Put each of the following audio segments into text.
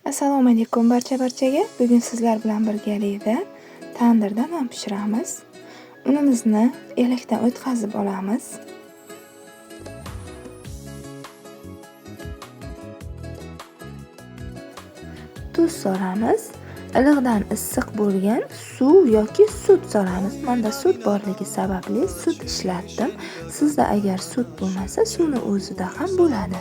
Assalomu alaykum barchaga. Bugun sizlar bilan birgalikda tandirda non pishiramiz. Unimizni elakdan o'tkazib olamiz. Tuz solamiz. Iliqdan issiq bo'lgan suv yoki sut solamiz. Menda sut borligi sababli sut ishlatdim. Sizda agar sut bo'lmasa, suvni o'zida ham bo'ladi.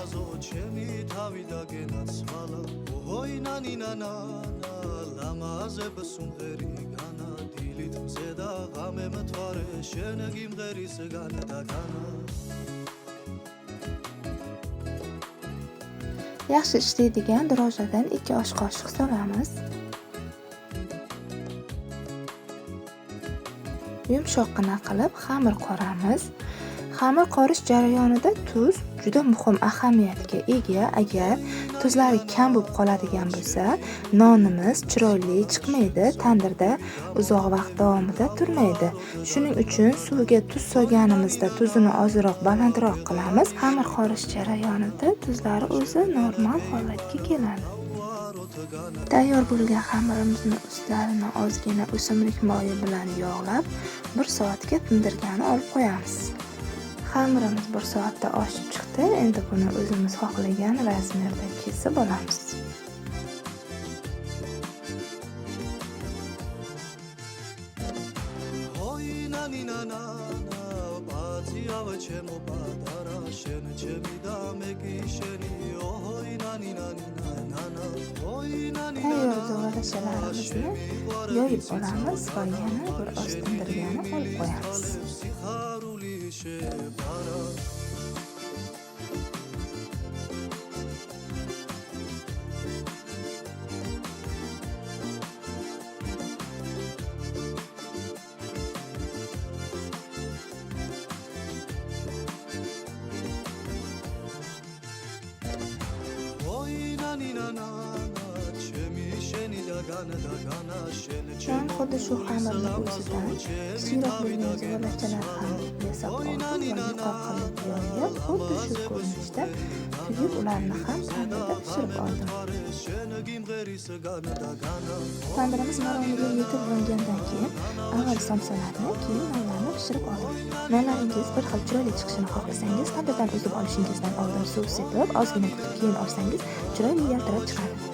Yaxshi ishlaydigan drojadan 2 osh qoshiq solamiz. Yumshoqqina qilib xamir qoramiz. Xamir qorish jarayonida tuz juda muhim ahamiyatga ega. Agar tuzlari kam bo'lib qoladigan bo'lsa, nonimiz chiroyli chiqmaydi, tandirda uzoq vaqt davomida turmaydi. Shuning uchun suvga tuz solganimizda tuzini ozroq balandroq qilamiz. Xamir qorish jarayonida tuzlari o'zi normal holatga keladi. Tayyor bo'lgan xamirimizni ustlarini ozgina o'simlik moyi bilan yog'lab 1 soatga tindirgani olib qo'yamiz. Xamirimiz 1 soatda oshib chiqdi. Endi buni o'zimiz xohlagan razmerda kesib olamiz. Tayyor zo'rg'alashalarimizni yoyib olamiz va yana bir oz tindirgani olib qo'yamiz. Men xuddi shu xamirni o'zidan kichikroq bo'lgan zo'rlachalar ham yasab oldim va yuqoqilib yoyib, xuddi shu ko'rinishda tugib ularni ham tandirda pishirib oldim. Tandirimiz maromiga yetib bo'lgandan keyin avval somsalarni, keyin nonlarni pishirib oldim. Nonlaringiz bir xil chiroyli chiqishini xohlasangiz, tandirdan uzib olishingizdan oldin suv sepib, ozgina kutib keyin olsangiz chiroyli yaltirab chiqadi.